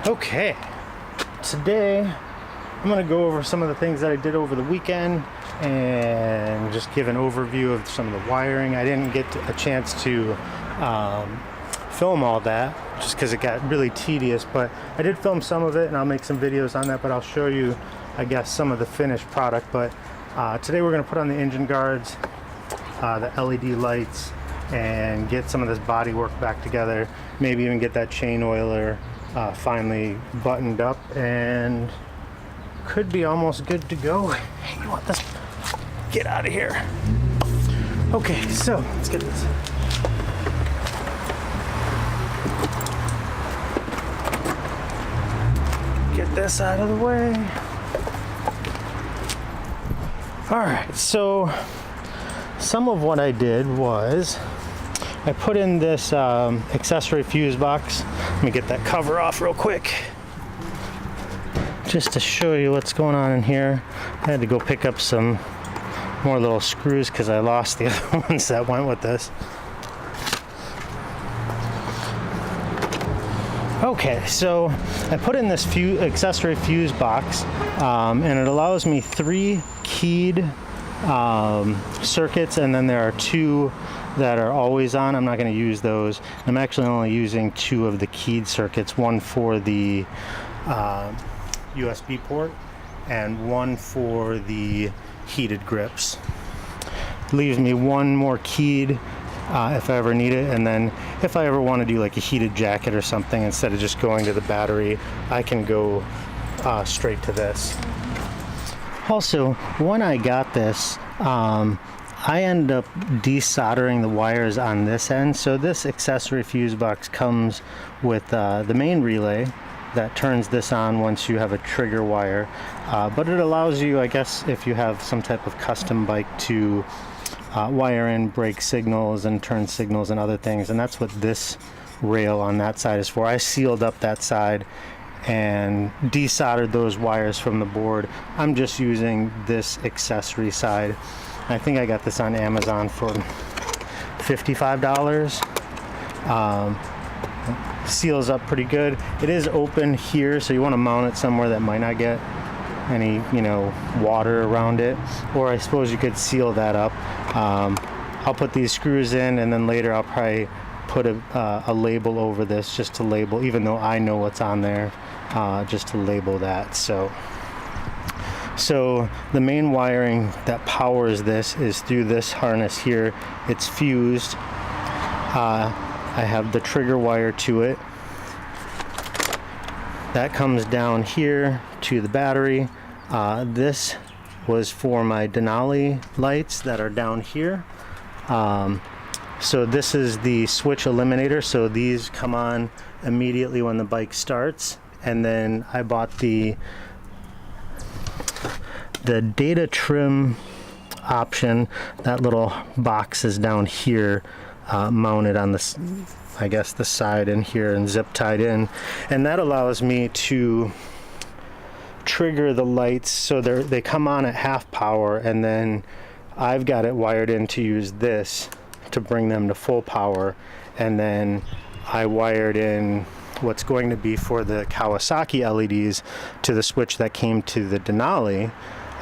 Okay, today I'm going to go over some of the things that I did over the weekend and just give an overview of some of the wiring. I didn't get a chance to film all that just because it got really tedious, but I did film some of it and I'll make some videos on that, but I'll show you, I guess, some of the finished product. But today we're going to put on the engine guards, the LED lights, and get some of this body work back together, maybe even get that chain oiler finally buttoned up, and could be almost good to go. Hey, you want this? Get out of here. Okay, so let's get this. Get this out of the way. All right, so some of what I did was I put in this accessory fuse box. Let me get that cover off real quick just to show you what's going on in here. I had to go pick up some more little screws because I lost the other ones that went with this. Okay, so I put in this accessory fuse box, and it allows me 3 keyed circuits, and then there are 2 that are always on. I'm not going to use those. I'm actually only using 2 of the keyed circuits, one for the USB port and one for the heated grips. Leaves me 1 more keyed if I ever need it, and then if I ever want to do like a heated jacket or something, instead of just going to the battery, I can go straight to this. Also, when I got this, I ended up desoldering the wires on this end. So this accessory fuse box comes with the main relay that turns this on once you have a trigger wire, but it allows you, I guess, if you have some type of custom bike, to wire in brake signals and turn signals and other things, and that's what this rail on that side is for. I sealed up that side and desoldered those wires from the board. I'm just using this accessory side. I think I got this on Amazon for $55. Seals up pretty good. It is open here, so you want to mount it somewhere that might not get any, water around it, or I suppose you could seal that up. I'll put these screws in, and then later I'll probably put a label over this, just to label, even though I know what's on there, just to label that. So the main wiring that powers this is through this harness here. It's fused. I have the trigger wire to it. That comes down here to the battery. This was for my Denali lights that are down here. So this is the switch eliminator. So these come on immediately when the bike starts. And then I bought the data trim option. That little box is down here, mounted on this, I guess, the side in here, and zip tied in, and that allows me to trigger the lights so they come on at half power, and then I've got it wired in to use this to bring them to full power, and then I wired in what's going to be for the Kawasaki LEDs to the switch that came to the Denali.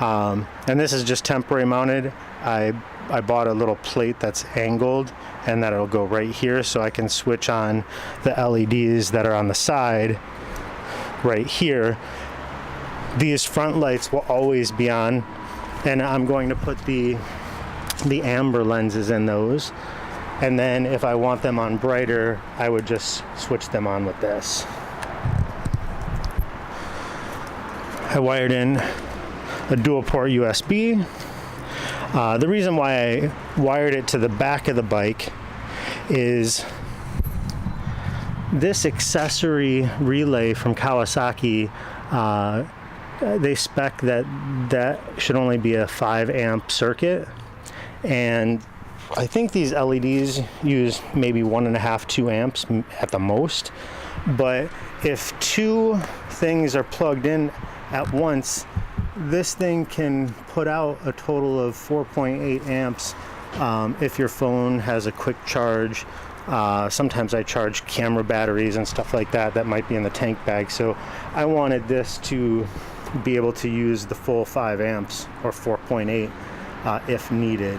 And this is just temporary mounted. I bought a little plate that's angled, and that'll go right here, so I can switch on the LEDs that are on the side right here. These front lights will always be on, and I'm going to put the amber lenses in those, and then if I want them on brighter, I would just switch them on with this. I wired in a dual port USB. The reason why I wired it to the back of the bike is this accessory relay from Kawasaki. They spec that should only be a 5 amp circuit, and I think these LEDs use maybe 1.5, 2 amps at the most. But if 2 things are plugged in at once, this thing can put out a total of 4.8 amps if your phone has a quick charge Sometimes I charge camera batteries and stuff like that that might be in the tank bag. So I wanted this to be able to use the full 5 amps or 4.8 if needed.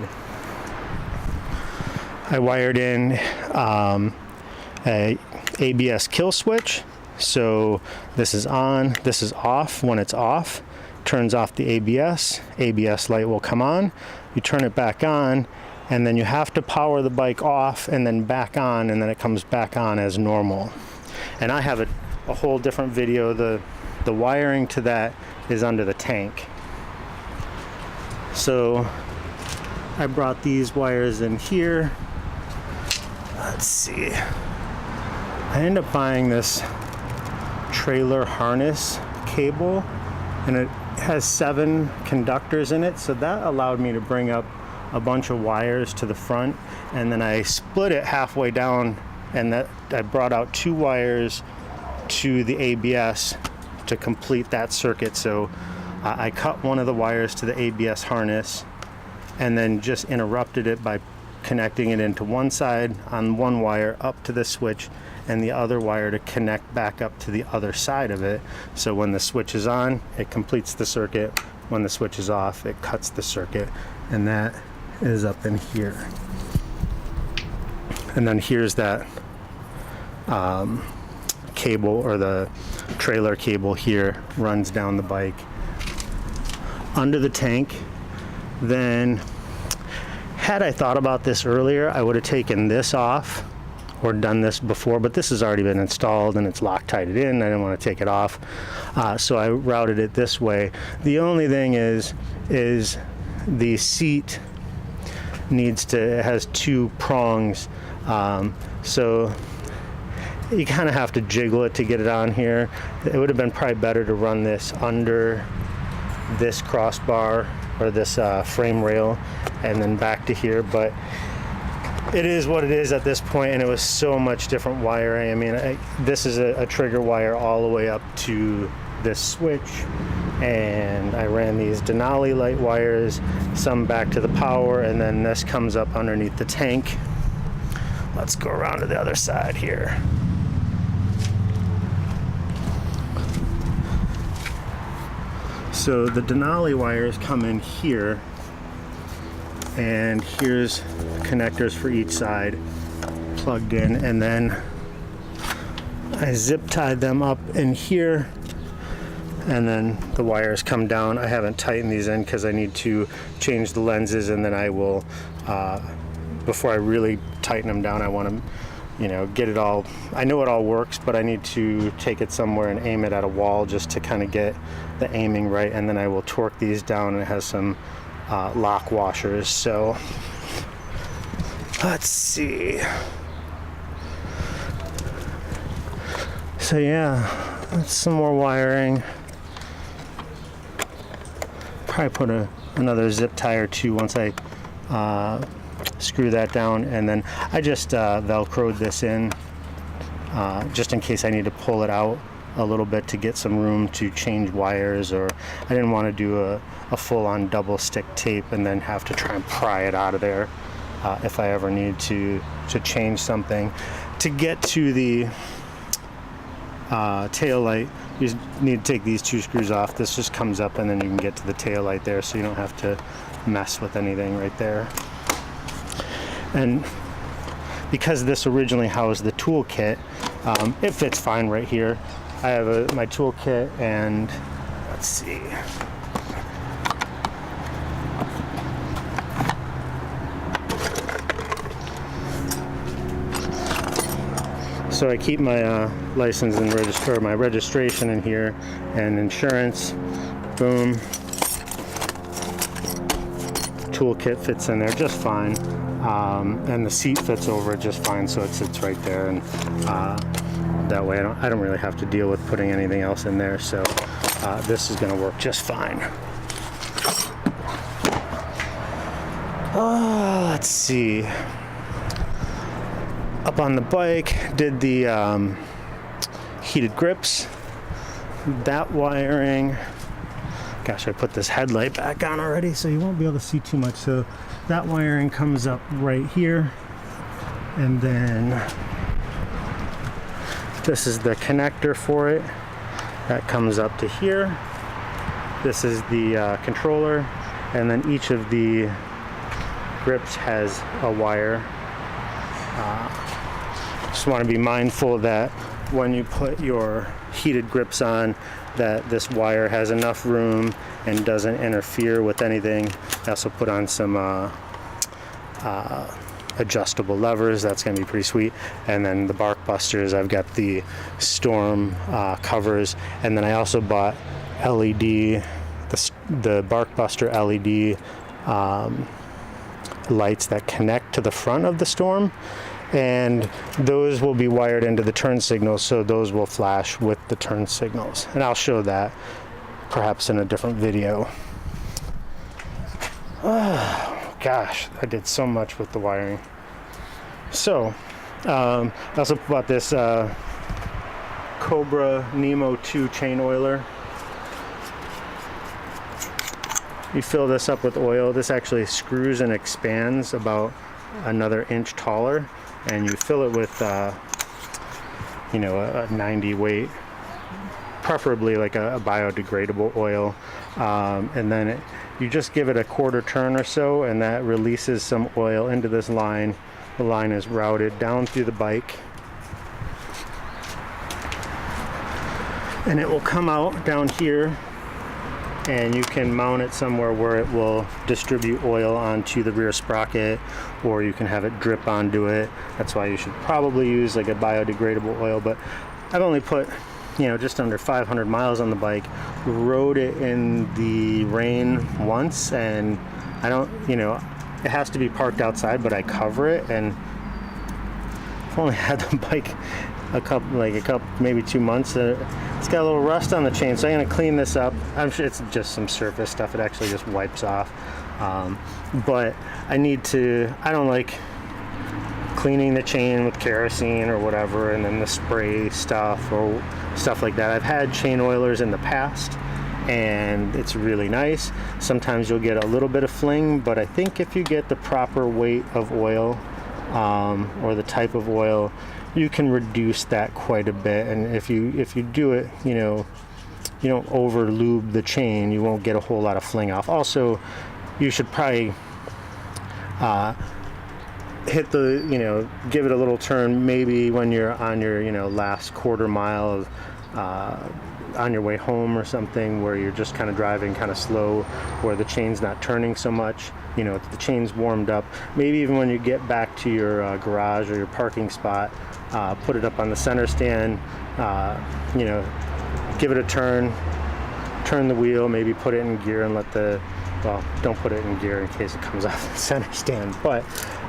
I wired in a ABS kill switch. So this is on, this is off. When it's off, turns off the ABS light will come on. You turn it back on, and then you have to power the bike off and then back on, and then it comes back on as normal. And I have a whole different video. The wiring to that is under the tank. So I brought these wires in here. Let's see. I ended up buying this trailer harness cable, and it has 7 conductors in it, so that allowed me to bring up a bunch of wires to the front, and then I split it halfway down, and that I brought out 2 wires to the ABS to complete that circuit. So I cut one of the wires to the ABS harness and then just interrupted it by connecting it into one side on one wire up to the switch, and the other wire to connect back up to the other side of it. So when the switch is on, it completes the circuit. When the switch is off, it cuts the circuit. And that is up in here. And then here's that cable, or the trailer cable here, runs down the bike under the tank. Then, had I thought about this earlier, I would have taken this off or done this before, but this has already been installed and it's Loctited in. I didn't want to take it off, so I routed it this way. The only thing is the seat it has 2 prongs, so you kind of have to jiggle it to get it on here. It would have been probably better to run this under this crossbar or this frame rail and then back to here, but it is what it is at this point, and it was so much different wiring. I mean, this is a trigger wire all the way up to this switch, and I ran these Denali light wires, some back to the power, and then this comes up underneath the tank. Let's go around to the other side here. So the Denali wires come in here, and here's connectors for each side plugged in, and then I zip tied them up in here, and then the wires come down. I haven't tightened these in because I need to change the lenses, and then I will, before I really tighten them down, I want to, get it all. I know it all works, but I need to take it somewhere and aim it at a wall just to kind of get the aiming right, and then I will torque these down, and it has some lock washers. So let's see. So yeah, that's some more wiring. Probably put another zip tie or 2 once I screw that down, and then I just velcroed this in just in case I need to pull it out a little bit to get some room to change wires, or I didn't want to do a full-on double stick tape and then have to try and pry it out of there if I ever need to change something. To get to the tail light, you just need to take these 2 screws off. This just comes up, and then you can get to the tail light there, so you don't have to mess with anything right there. And because this originally housed the toolkit, it fits fine right here. I have my toolkit, and let's see. So I keep my license and my registration in here, and insurance. Boom. Toolkit fits in there just fine, and the seat fits over it just fine, so it sits right there, and that way I don't really have to deal with putting anything else in there. So this is going to work just fine. Let's see. Up on the bike, did the heated grips. That wiring. Gosh, I put this headlight back on already, so you won't be able to see too much. So that wiring comes up right here, And then this is the connector for it that comes up to here. This is the controller, and then each of the grips has a wire. Just want to be mindful that when you put your heated grips on, that this wire has enough room and doesn't interfere with anything. I also put on some adjustable levers. That's going to be pretty sweet. And then the bark busters, I've got the storm covers, and then I also bought LED, the bark buster LED lights that connect to the front of the storm, and those will be wired into the turn signals, so those will flash with the turn signals, and I'll show that perhaps in a different video. Oh, gosh, I did so much with the wiring. So I also bought this Cobra Nemo 2 chain oiler. You fill this up with oil. This actually screws and expands about another inch taller, and you fill it with you know, a 90 weight, preferably like a biodegradable oil, and then you just give it a quarter turn or so, and that releases some oil into this line. The line is routed down through the bike, and it will come out down here, and you can mount it somewhere where it will distribute oil onto the rear sprocket, or you can have it drip onto it. That's why you should probably use like a biodegradable oil, but I've only put, you know, just under 500 miles on the bike, rode it in the rain once, and I don't, you know, it has to be parked outside, but I cover it, and I've only had the bike a couple, maybe 2 months. It's got a little rust on the chain, so I'm going to clean this up. I'm sure it's just some surface stuff. It actually just wipes off. But I don't like cleaning the chain with kerosene or whatever, and then the spray stuff or stuff like that. I've had chain oilers in the past, and it's really nice. Sometimes you'll get a little bit of fling, but I think if you get the proper weight of oil, or the type of oil, you can reduce that quite a bit. And if you do it, you know, you don't over lube the chain, you won't get a whole lot of fling off. Also, you should probably hit the, you know, give it a little turn maybe when you're on your, you know, last quarter mile of on your way home or something, where you're just kind of driving kind of slow, where the chain's not turning so much. You know, the chain's warmed up. Maybe even when you get back to your garage or your parking spot, put it up on the center stand, you know, give it a turn the wheel, maybe put it in gear and well, don't put it in gear in case it comes off the center stand, but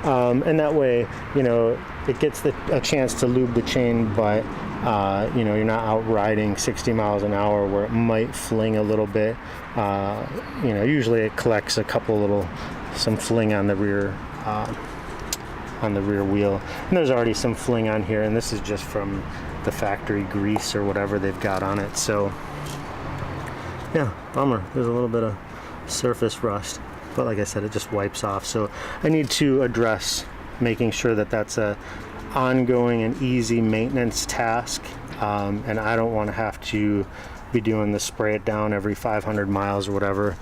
and that way, you know, it gets a chance to lube the chain, but you know, you're not out riding 60 miles an hour where it might fling a little bit. You know, usually it collects some fling on the rear wheel, and there's already some fling on here, and this is just from the factory grease or whatever they've got on it. So yeah, bummer, there's a little bit of surface rust, but like I said, it just wipes off. So I need to address making sure that that's a ongoing and easy maintenance task, and I don't want to have to be doing the spray it down every 500 miles or whatever.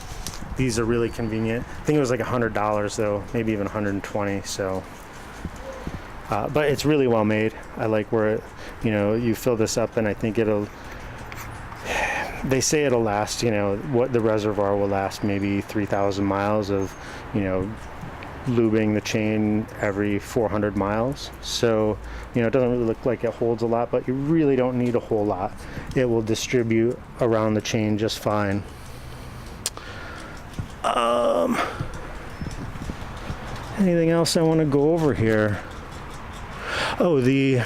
These are really convenient. I think it was like $100 though, maybe even 120. So but it's really well made. I like where it, you know, you fill this up, and I think they say it'll last, you know, what the reservoir will last maybe 3,000 miles of, you know, lubing the chain every 400 miles. So, you know, it doesn't really look like it holds a lot, but you really don't need a whole lot. It will distribute around the chain just fine. Anything else I want to go over here? Oh, the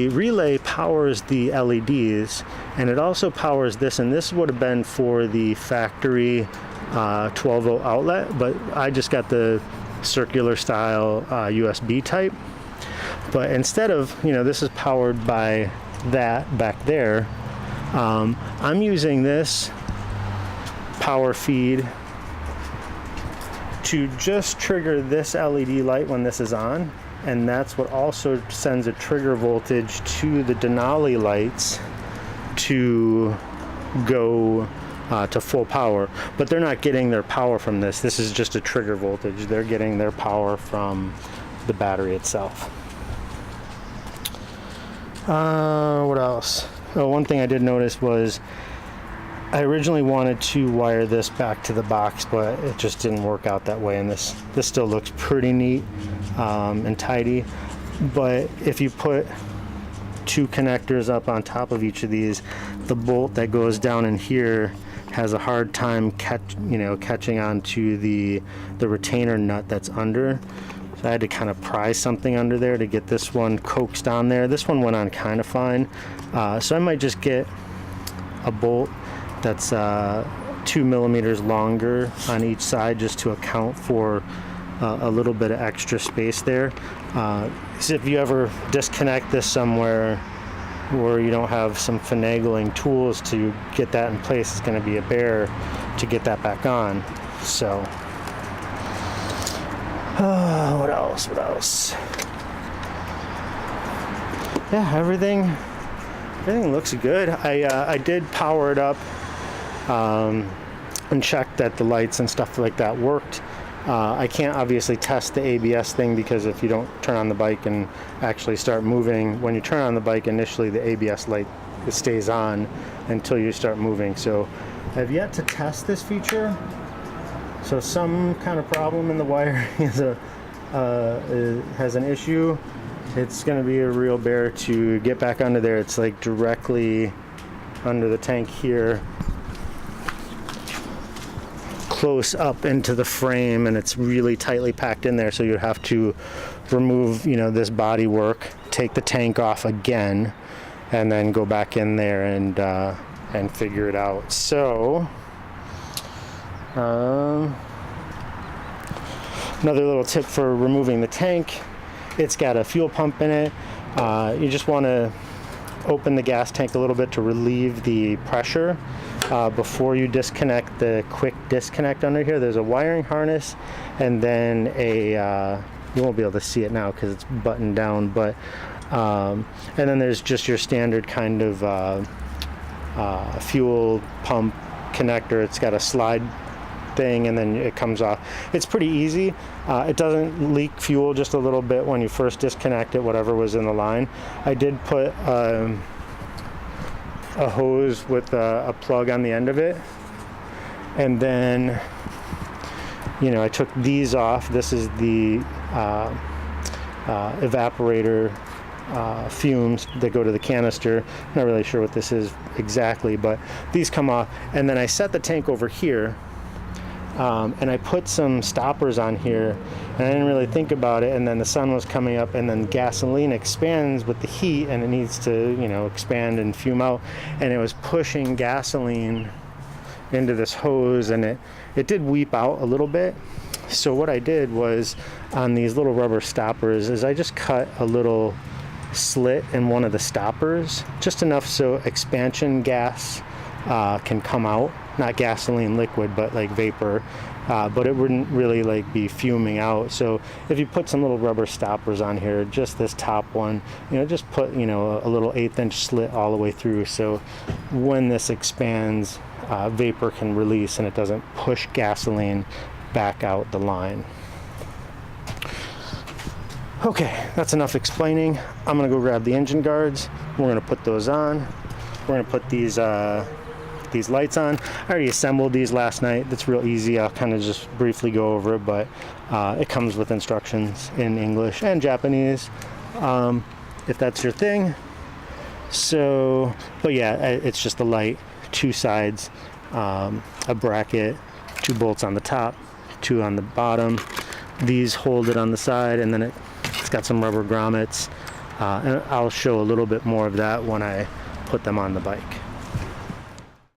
relay powers the LEDs, and it also powers this, and this would have been for the factory 12 volt outlet, but I just got the circular style USB type. But instead of, you know, this is powered by that back there, I'm using this power feed to just trigger this LED light when this is on, and that's what also sends a trigger voltage to the Denali lights to go to full power. But they're not getting their power from this. This is just a trigger voltage. They're getting their power from the battery itself. What else? Oh, one thing I did notice was I originally wanted to wire this back to the box, but it just didn't work out that way, and this still looks pretty neat and tidy. But if you put two connectors up on top of each of these, the bolt that goes down in here has a hard time catching onto the retainer nut that's under. So I had to kind of pry something under there to get this one coaxed on there. This one went on kind of fine, so I might just get a bolt that's 2 millimeters longer on each side, just to account for a little bit of extra space there. So if you ever disconnect this somewhere where you don't have some finagling tools to get that in place, it's going to be a bear to get that back on. So what else? Yeah, everything looks good. I did power it up and check that the lights and stuff like that worked. I can't obviously test the ABS thing, because if you don't turn on the bike and actually start moving, when you turn on the bike initially, the ABS light stays on until you start moving. So I've yet to test this feature. So some kind of problem in the wire has an issue. It's going to be a real bear to get back under there. It's like directly under the tank here, close up into the frame, and it's really tightly packed in there. So you have to remove, this body work, take the tank off again, and then go back in there and figure it out. So another little tip for removing the tank: it's got a fuel pump in it. You just want to open the gas tank a little bit to relieve the pressure before you disconnect the quick disconnect under here. There's a wiring harness, and then you won't be able to see it now because it's buttoned down, but and then there's just your standard kind of fuel pump connector. It's got a slide thing, and then it comes off. It's pretty easy. It doesn't leak fuel, just a little bit when you first disconnect it, whatever was in the line. I did put a hose with a plug on the end of it, and then I took these off. This is the evaporator fumes that go to the canister. Not really sure what this is exactly, but these come off. And then I set the tank over here, and I put some stoppers on here, and I didn't really think about it, and then the sun was coming up, and then gasoline expands with the heat, and it needs to expand and fume out, and it was pushing gasoline into this hose, and it did weep out a little bit. So what I did was, on these little rubber stoppers, is I just cut a little slit in one of the stoppers, just enough so expansion gas can come out. Not gasoline liquid, but like vapor, but it wouldn't really be fuming out. So if you put some little rubber stoppers on here, just this top one, just put a little 1/8 inch slit all the way through, so when this expands, vapor can release and it doesn't push gasoline back out the line. Okay, that's enough explaining. I'm gonna go grab the engine guards. We're gonna put those on. We're gonna put these lights on. I already assembled these last night. That's real easy. I'll kind of just briefly go over it, but it comes with instructions in English and Japanese, if that's your thing. So, but yeah, it's just a light, two sides, a bracket, 2 bolts on the top, 2 on the bottom. These hold it on the side, and then it's got some rubber grommets, and I'll show a little bit more of that when I put them on the bike.